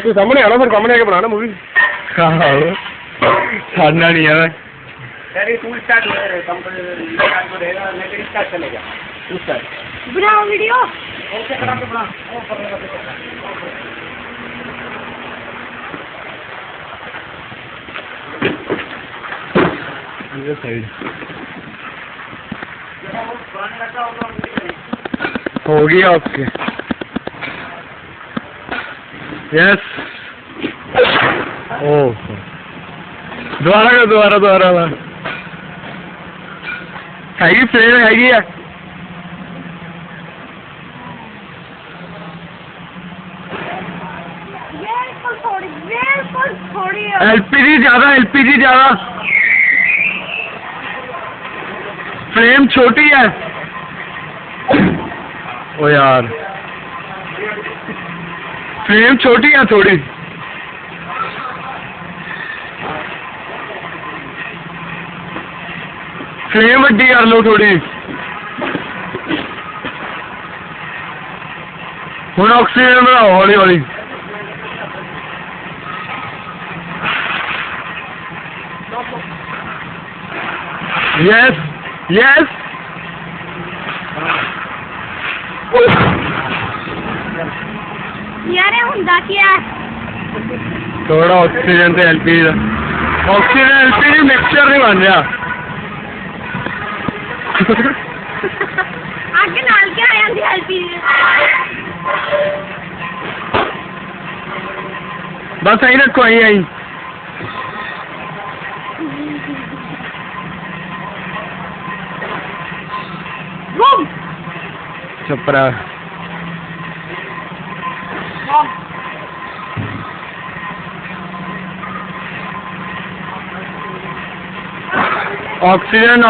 तू सामने आना, फिर सामने आके बनाना मूवी। छाड़ना नहीं है। तू स्टार्ट हो रहेगा, मैं स्टार्ट चलेगा। तू स्टार्ट बनाओ वीडियो। ओके बना के बना। ये साइड हो गया। Okay yes. ओह दोबारा का दोबारा हैगी फ्रेम हैगी है। एलपीजी ज्यादा फ्रेम छोटी है। ओ यार फ्रेम छोटी है थोड़ी। फ्रेम वड्डी कर लो थोड़ी। हुण ऑक्सीजन बनाओ हौली हौली। Yes yes. यार हुंदा क्या? थोड़ा ऑक्सीजन ते एलपीजी का। ऑक्सीजन एलपीजी मिक्सचर नहीं बन रहा। आगे नाल क्या आया दी एलपीजी? बस आई रखो आई। छपरा ऑक्सीजन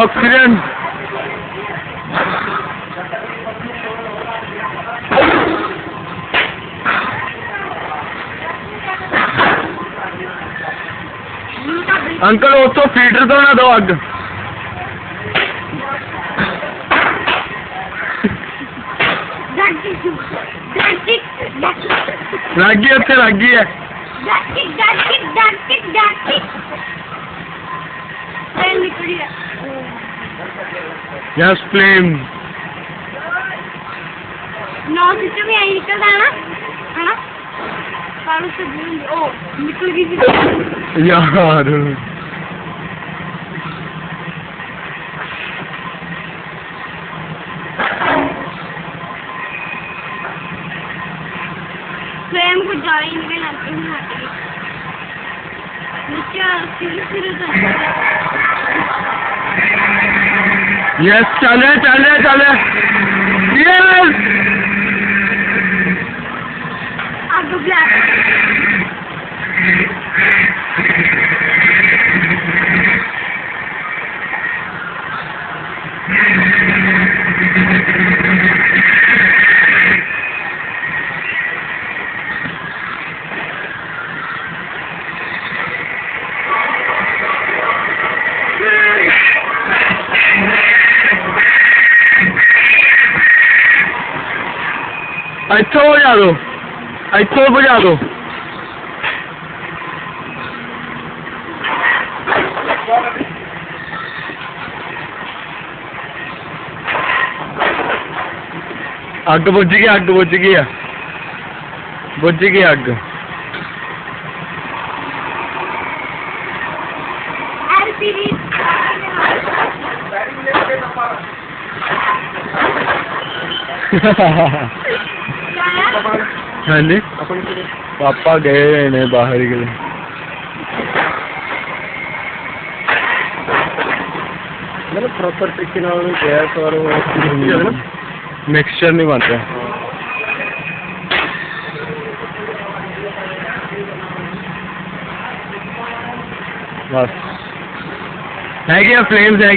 अंकल उसको फीडर तो ना दो अग। लग गई है। यस फ्लेम नौ सिस्टम में आई निकल रहा है ना? से ओ निकल गई यार। फ्रेम को ज्यादा ही निकल आते हैं नीचे यस चले यस। अब ब्लैक इथों बुझा दो। अग बुझ गई अग। हाँ जी पापा गए ने बाहर गए। मतलब प्रॉपर तरीके नाल गैस और मिक्सचर नहीं बन रहा। बस है फ्लेम्स है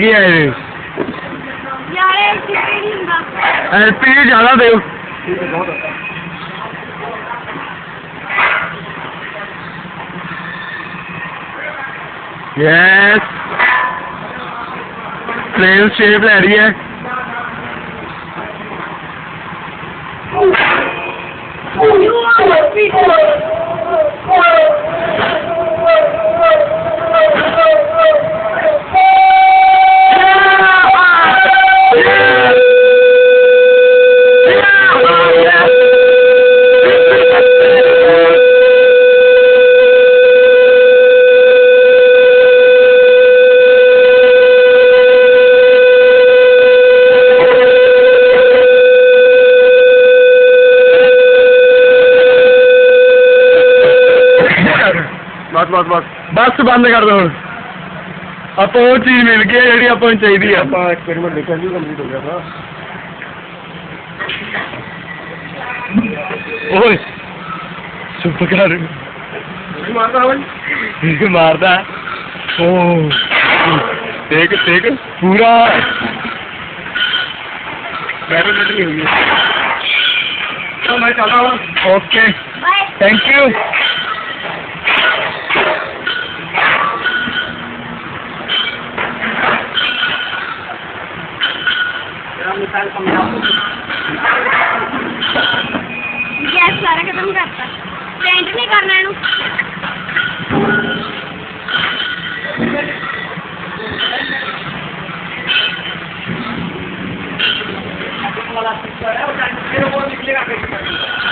एलपीजी ज्यादा दो। यस फ्लेम शेप ले रही है। You are ਬਸ ਬੰਦ ਕਰ ਦੋ ਹੁਣ ਆਪਾਂ ਉਹ ਚੀਜ਼ ਮਿਲ ਗਈ ਜਿਹੜੀ ਆਪਾਂ ਨੂੰ ਚਾਹੀਦੀ ਆ ਆਪਾਂ ਐਕਸਪੈਰੀਮੈਂਟ ਦੇਖਿਆ ਸੀ ਕੰਪਲੀਟ ਹੋ ਗਿਆ था ਓਏ ਚੁੱਪ ਕਰ ਮਾਰਦਾ ਭਾਈ ਮਾਰਦਾ ਓ ਦੇਖ ਪੂਰਾ ਬੈਟਰੀ ਨਹੀਂ ਹੋਈ ਤਾਂ ਮੈਂ ਚੱਲਦਾ ਹਾਂ ਓਕੇ Bye. ਥੈਂਕ ਯੂ तेरा मिसाल समझाओ गैस सारा खत्म करता पेंट नहीं करना इनू वाला है वो निकलेगा कैसे